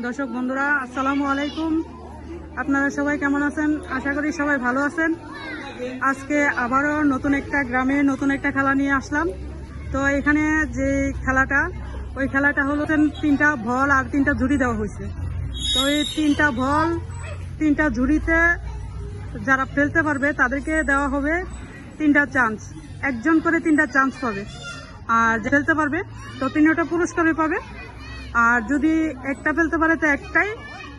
দর্শক বন্ধুরা আসসালামু আলাইকুম। আপনারা সবাই কেমন আছেন? আশা করি সবাই ভালো আছেন। আজকে আবারও নতুন একটা গ্রামে নতুন একটা খেলা নিয়ে আসলাম। তো এখানে যে খেলাটা, ওই খেলাটা হলো 3টা বল আর 3টা ঝুড়ি দেওয়া হয়েছে। তো এই 3টা বল 3টা ঝুড়িতে যারা ফেলতে পারবে তাদেরকে দেওয়া হবে 3টা চান্স, একজন করে 3টা চান্স পাবে। আর যে ফেলতে পারবে তো 3টা পুরস্কার পাবে। আর যদি একটা ফেলতে পারে তো একটাই,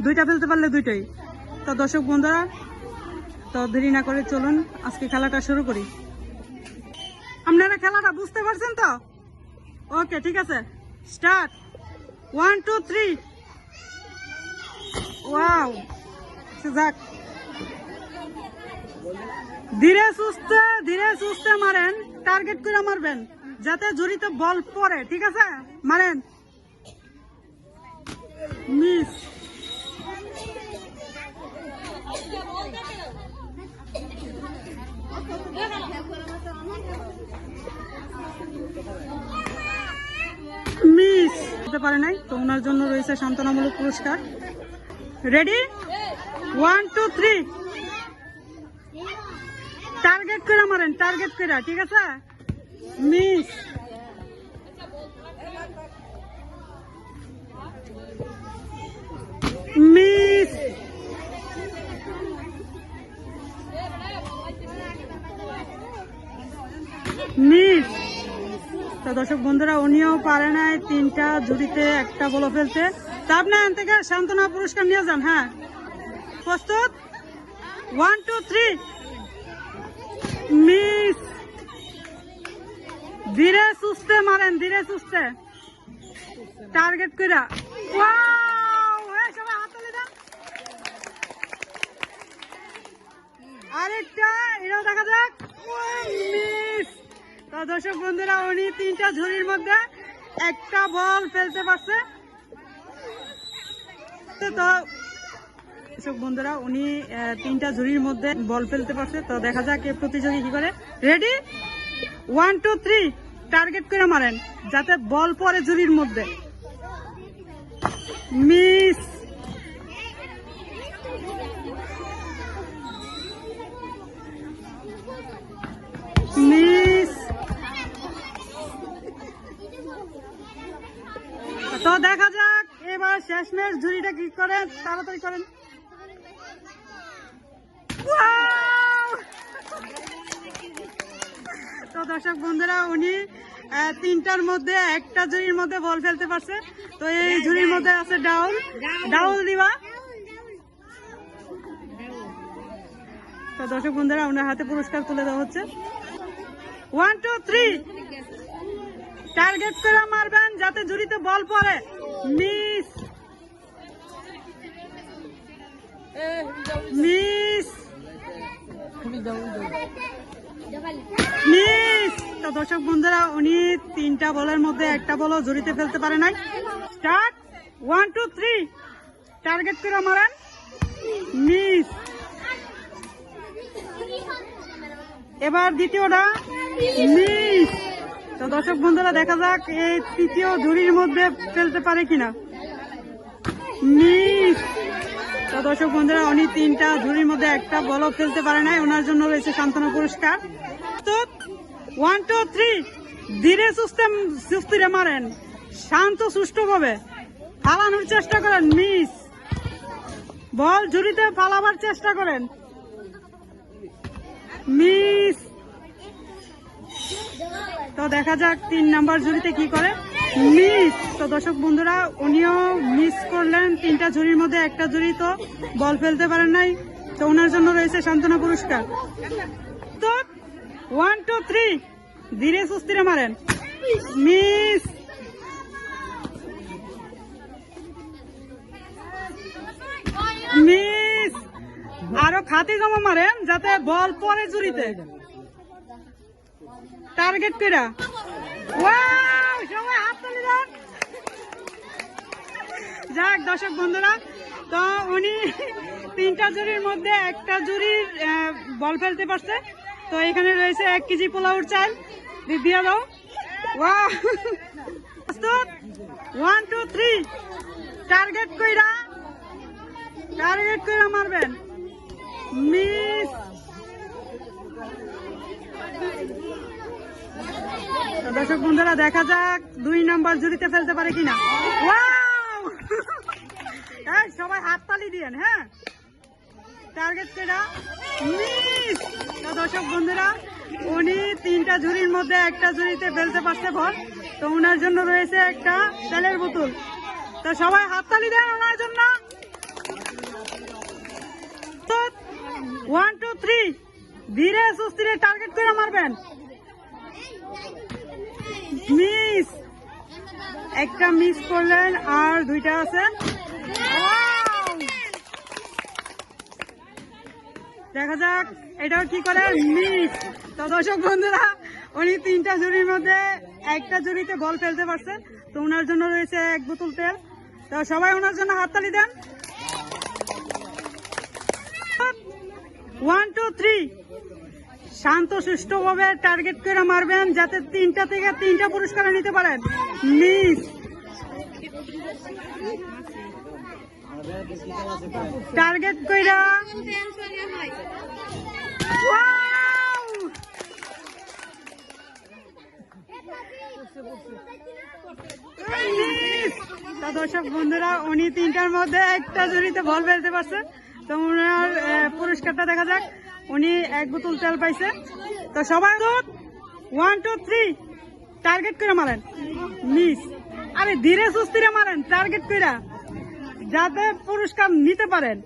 2টা ফেলতে পারলে 2টাই। তো দর্শক বন্ধুরা, তো দেরি না করে চলুন আজকে খেলাটা শুরু করি। আপনারা খেলাটা বুঝতে পারছেন তো? ওকে, ঠিক আছে, স্টার্ট। 1 2 3। ওয়াও, যাক, ধীরে সুস্থে মারেন, টার্গেট করে মারবেন যাতে ঝুড়িতে বল পড়ে, ঠিক আছে? মারেন। মিস। মিস হতে পারে নাই, তো ওনার জন্য রয়েছে সান্ত্বনামূলক পুরস্কার। রেডি? 1 2 3। টার্গেট করে মারেন, টার্গেট করে, ঠিক আছে? মিস। মিস। মিস। তো দর্শক বন্ধুরা, উনিও পারে নাই 3টা ঝুড়িতে একটা বল ফেলতে। তা আপনি এখান থেকে সান্ত্বনা পুরস্কার নিয়ে যান। হ্যাঁ, প্রস্তুত? 1 2 3। মিস। ধীরে সুস্থে মারেন, ধীরে সুস্থে, টার্গেট কইরা। ওয়াও, এই সবাই হাত তুলে দেন। আরেকটা, এটাও দেখা যাক। মিস। তো দর্শক বন্ধুরা, উনি 3টা ঝুড়ির মধ্যে একটা বল ফেলতে পারছে। তো দর্শক বন্ধুরা, উনি 3টা ঝুড়ির মধ্যে বল ফেলতে পারছে। তো দেখা যাক এই প্রতিযোগী কি করে। রেডি? 1 2 3। টার্গেট করে মারেন যাতে বল পড়ে ঝুড়ির মধ্যে। মিস। মিস। তো দেখা যাক এবার শেষমেশ ঝুড়িটা কি করে, তাড়াতাড়ি করেন। তো দর্শক বন্ধুরা, উনি 3টার মধ্যে একটা ঝুড়ির মধ্যে বল ফেলতে পারছে। তো এই ঝুড়ির মধ্যে আছে ডাউল। ডাউল দিবা। তো দর্শক বন্ধুরা, ওনার হাতে পুরস্কার তুলে দেওয়া হচ্ছে। 1 2 3। টার্গেট করে মারবেন যাতে ঝুড়িতে বল পড়ে। মিস। মিস। মিস। তো দর্শক বন্ধুরা, উনি 3টা বলের মধ্যে একটা বলও ঝুড়িতে ফেলতে পারে নাই। স্টার্ট। 1 2 3। টার্গেট করে মারেন। মিস। এবার দ্বিতীয়টা। মিস। তো দর্শক বন্ধুরা, দেখা যাক এই তৃতীয় ঝুড়ির মধ্যে ফেলতে পারে কিনা। মিস। তো দর্শক বন্ধুরা, উনি 3টা ঝুড়ির মধ্যে একটা বলও ফেলতে পারে নাই, ওনার জন্য রয়েছে সান্ত্বনা পুরস্কার। তো 1 2 3। ধীরে সুস্থে মারেন, শান্ত সুষ্ঠু ভাবে ফালানোর চেষ্টা করেন। মিস। বল ঝুড়িতে ফালাবার চেষ্টা করেন। মিস। তো দেখা যাক 3 নাম্বার ঝুড়িতে কি করে। মিস। তো দর্শক বন্ধুরা, উনিও মিস করলেন 3টা ঝুড়ির মধ্যে একটা ঝুড়ি তো বল ফেলতে পারেন নাই, তো ওনার জন্য রয়েছে সান্ত্বনা পুরস্কার। তো 1 2 3। ধীরে সুস্থিরে মারেন। মিস। মিস। আরো খাতি জমা মারেন যাতে বল পরে ঝুড়িতে, টার্গেট করে। ওয়াও, সবাই হাত তুলে দেন। যাক দর্শক বন্ধুরা, তো উনি 3টা ঝুড়ির মধ্যে একটা ঝুড়ির বল ফেলতে পারছে। তো এখানে রয়েছে 1 কেজি পোলাওর চাল, দিয়ে দাও। ওয়াও, প্রস্তুত 1 2 3 টার্গেট কইরা মারবেন মিস দর্শক বন্ধুরা দেখা যাক 2 নাম্বার ঝুড়িতে ফেলতে পারে কিনা ওয়াও সবাই হাততালি দিয়েন হ্যাঁ টার্গেট কইরা মিস দর্শক বন্ধুরা উনি 3টা ঝুড়ির মধ্যে একটা ঝুড়িতে ফেলতে পারছে বল তো ওনার জন্য রয়েছে একটা তেলের বোতল তো সবাই হাততালি দেন ওনার জন্য 1 2 3 ধীরে সুস্থিরে টার্গেট করে মারবেন মিস একটা মিস করলেন আর 2টা আছে দেখা যাক এটাও কি করে মিস তো দর্শক বন্ধুরা উনি 3টা ঝুড়ির মধ্যে একটা ঝুড়িতে বল ফেলতে পারছে তো ওনার জন্য রয়েছে 1 বোতল তেল তো সবাই ওনার জন্য হাততালি দেন 1 2 3 শান্ত সুষ্ঠুভাবে টার্গেট করে মারবেন যাতে 3টা থেকে 3টা পুরস্কার নিতে পারেন মিস টার্গেট কইরা দর্শক বন্ধুরা উনি 3টার মধ্যে একটা ঝুড়িতে বল ফেলতে পারছে তো ওনার পুরস্কারটা দেখা যাক উনি 1 বোতল তেল পাইছে তো সবাই 1 2 3 টার্গেট করে মারেন মিস আরে ধীরে সুস্থিরে মারেন টার্গেট করে যাতে পুরস্কার নিতে পারেন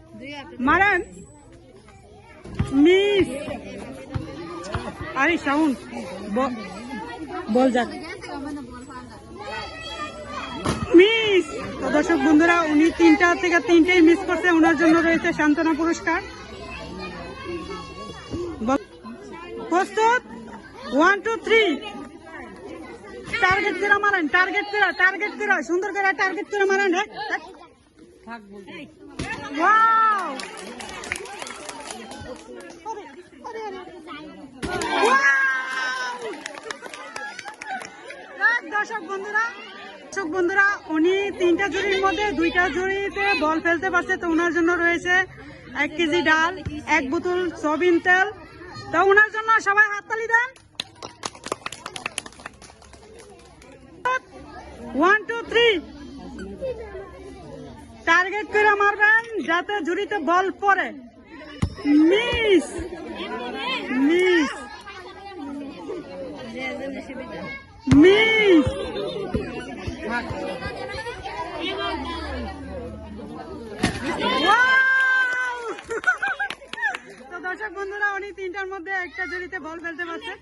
মারেন মিস আরে সাউন্ড বল যাক মিস তো দর্শক বন্ধুরা উনি 3টা থেকে 3টেই মিস করছে ওনার জন্য রয়েছে সান্ত্বনা পুরস্কার প্রস্তুত 1 2 3 টার্গেট করে মারেন টার্গেট করে সুন্দর করে টার্গেট করে মারেন ওয়াও দর্শক বন্ধুরা উনি 3টা ঝুড়ির মধ্যে 2টা ঝুড়িতে বল ফেলতে পারছে তো ওনার জন্য রয়েছে 1 কেজি ডাল 1 বোতল সয়াবিন তেল তো ওনার জন্য সবাই হাততালি দেন 1 2 3 টার্গেট করে মারবেন যাতে ঝুড়িতে বল পড়ে মিস মিস মিস তো দর্শক বন্ধুরা উনি 3টার মধ্যে একটা ঝুড়িতে বল ফেলতে পারছে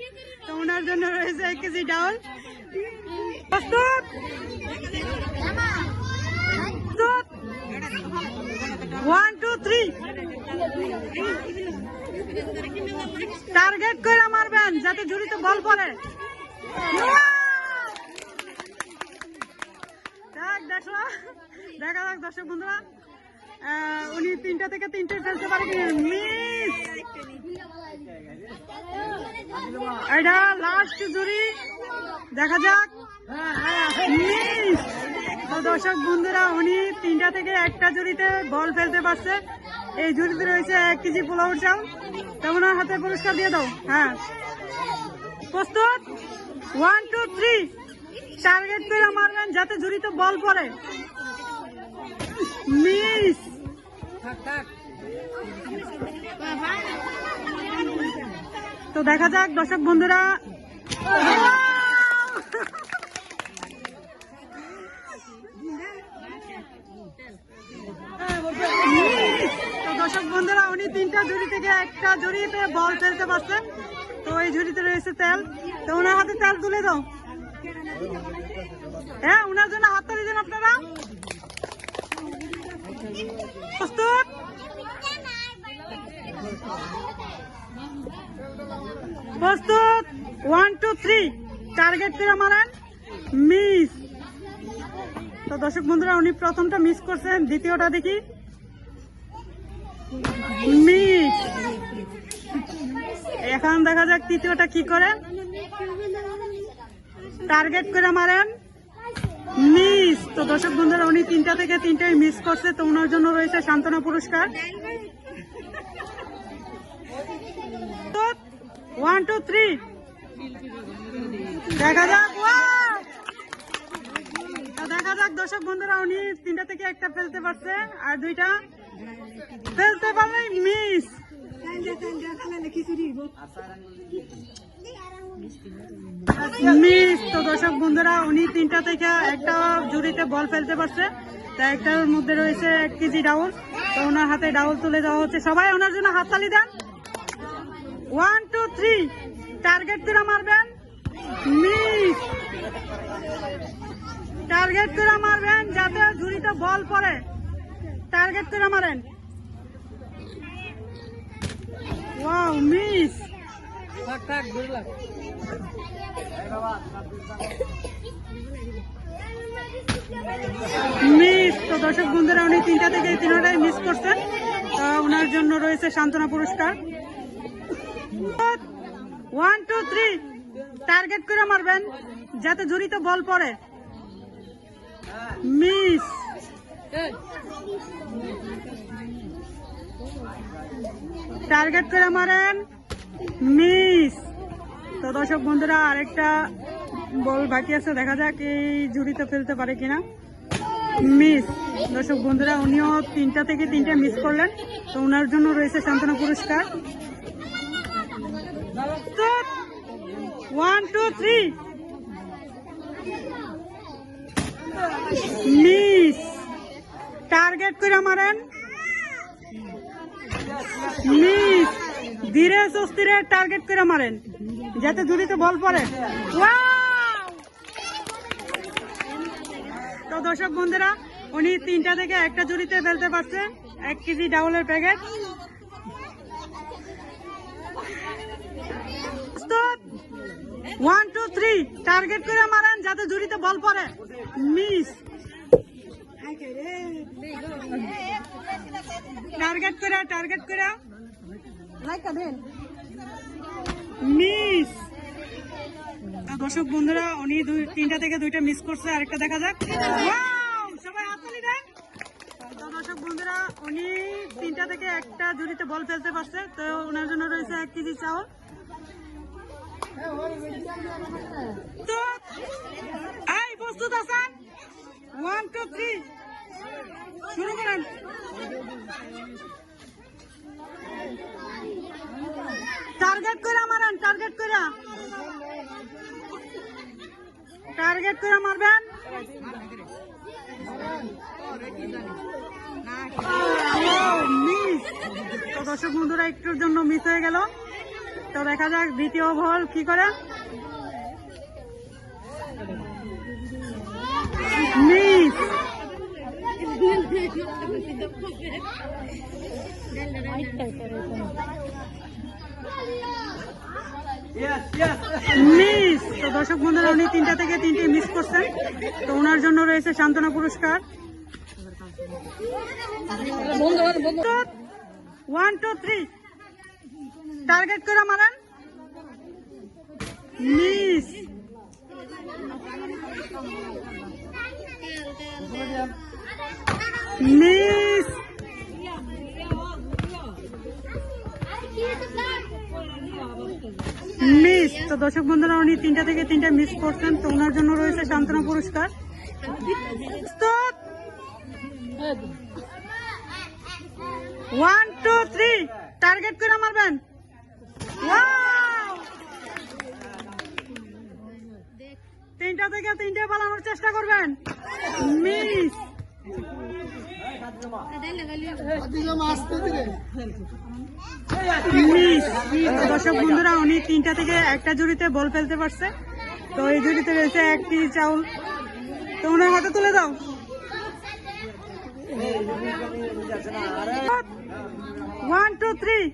তো ওনার জন্য রয়েছে 1 কেজি ডাল প্রস্তুত 1 2 3 টার্গেট করে মারবেন যাতে ঝুড়িতে বল পড়ে দেখা যাক দর্শক বন্ধুরা উনি 3টা থেকে 3টে ফেলতে পারে মিস এটা লাস্ট ঝুড়ি দেখা যাক মিস তো দর্শক বন্ধুরা উনি 3টা থেকে একটা ঝুড়িতে বল ফেলতে পারছে এই ঝুড়িতে রয়েছে 1 কেজি পোলাও চাল তো ওনার হাতে পুরস্কার দিয়ে দাও হ্যাঁ প্রস্তুত 1 2 3 টার্গেট করে মারবেন যাতে ঝুড়িতে বল পড়ে মিস তো দেখা যাক দর্শক বন্ধুরা উনি 3টা ঝুড়ি থেকে একটা ঝুড়িতে বল ফেলতে পারছেন তো এই ঝুড়িতে রয়েছে তেল তো ওনার হাতে তেল তুলে দাও হ্যাঁ ওনার জন্য হাততালি দেন আপনারা প্রস্তুত প্রস্তুত 1 2 3 টার্গেট করে মারেন মিস তো দর্শক বন্ধুরা উনি প্রথমটা মিস করছেন দ্বিতীয়টা দেখি মিস এখন দেখা যাক তৃতীয়টা কি করে টার্গেট করে মারেন মিস। তো দর্শক বন্ধুরা উনি 3টা থেকে 3টাই মিস করছে, তো ওনার জন্য রয়েছে সান্ত্বনা পুরস্কার। 1 2 3 দেখা যাক। দেখা যাক দর্শক বন্ধুরা উনি 3টা থেকে একটা ফেলতে পারছে আর 2টা ফেলতে পারলে মিস। মিস। তো দর্শক বন্ধুরা উনি 3টা থেকে একটা জুড়িতে বল ফেলতে পারছে, তাই একটার মধ্যে রয়েছে 1 কেজি ডাউল। তো ওনার হাতে ডাউল তুলে দেওয়া হচ্ছে, সবাই ওনার জন্য হাততালি দেন। 1 2 3 টার্গেট করে মারবেন, মিস। টার্গেট করে মারবেন যাতে ঝুড়িতে বল পড়ে, টার্গেট করে মারেন। Wow, miss. মিস। তো দর্শক বন্ধুরা উনি 3টা থেকে 3টাই মিস করছেন, তো ওনার জন্য রয়েছে সান্ত্বনা পুরস্কার। 1 2 3 টার্গেট করে মারবেন যাতে ঝুড়িতে বল পড়ে, মিস। টার্গেট করে মারেন, মিস। তো দর্শক বন্ধুরা আরেকটা বল বাকি আছে, দেখা যাক এই ঝুড়িতে ফেলতে পারে কিনা, মিস। দর্শক বন্ধুরা উনিও 3টা থেকে 3টা মিস করলেন, তো ওনার জন্য রয়েছে সান্ত্বনা পুরস্কার। 1 2 3 মিস। টার্গেট করে মারেন, মিস। ধীরে সুস্থিরে টার্গেট করে মারেন যাতে ঝুড়িতে বল পড়ে। তো দর্শক বন্ধুরা উনি 3টা থেকে একটা ঝুড়িতে ফেলতে পারছে 1 কেজি ডাউলের প্যাকেট। 1 2 3 টার্গেট করে মারেন যাতে ঝুড়িতে বল পড়ে, মিস। টার্গেট করে মিস। দর্শক বন্ধুরা উনি 3টা থেকে 2টা মিস করছে, আরেকটা দেখা যাক। সবাই হাততালি দেন। তো দর্শক বন্ধুরা উনি 3টা থেকে একটা ঝুড়িতে বল ফেলতে পারছে, তো ওনার জন্য রয়েছে 1 কেজি চাউল। তো এই প্রস্তুত আছেন? 1 2 3 শুরু করেন। টার্গেট করে মারেন, টার্গেট করে মারবেন, মিস। তো দর্শক বন্ধুরা একটুর জন্য মিস হয়ে গেল, তো দেখা যাক দ্বিতীয় বল কি করে, মিস। মিস। তো দর্শক বন্ধুরা উনি 3টা থেকে 3টে মিস করছেন, তো ওনার জন্য রয়েছে সান্ত্বনা পুরস্কার। 1 2 3 টার্গেট করে মারেন, মিস। মিস। মিস। তো দর্শক বন্ধুরা উনি 3টা থেকে 3টা মিস করছেন, তো ওনার জন্য রয়েছে সান্ত্বনা পুরস্কার। 1 2 3 টার্গেট করে মারবেন, 3টা থেকে 3টে পালানোর চেষ্টা করবেন, মিস। মিস। দর্শক বন্ধুরা উনি 3টা থেকে একটা ঝুড়িতে বল ফেলতে পারছে, তো এই ঝুড়িতে রয়েছে 1 কেজি চাউল, তো ওনার হাতে তুলে দাও। 1 2 3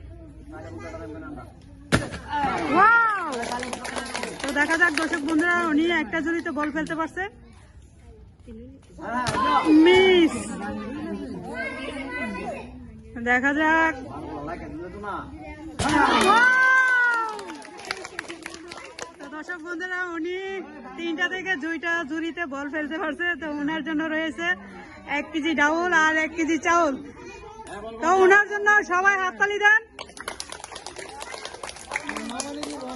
তো দেখা যাক দর্শক বন্ধুরা উনি একটা ঝুড়িতে বল ফেলতে পারছে, মিস। দেখা যাক, দর্শক বন্ধুরা, উনি 3টা থেকে 2টা ঝুড়িতে বল ফেলতে পারছে। তো ওনার জন্য রয়েছে 1 কেজি ডাউল আর 1 কেজি চাউল। তো ওনার জন্য সবাই হাততালি দেন।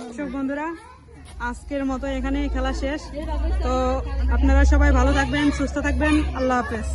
দর্শক বন্ধুরা, আজকের মতো এখানেই খেলা শেষ। তো আপনারা সবাই ভালো থাকবেন, সুস্থ থাকবেন। আল্লাহ হাফেজ।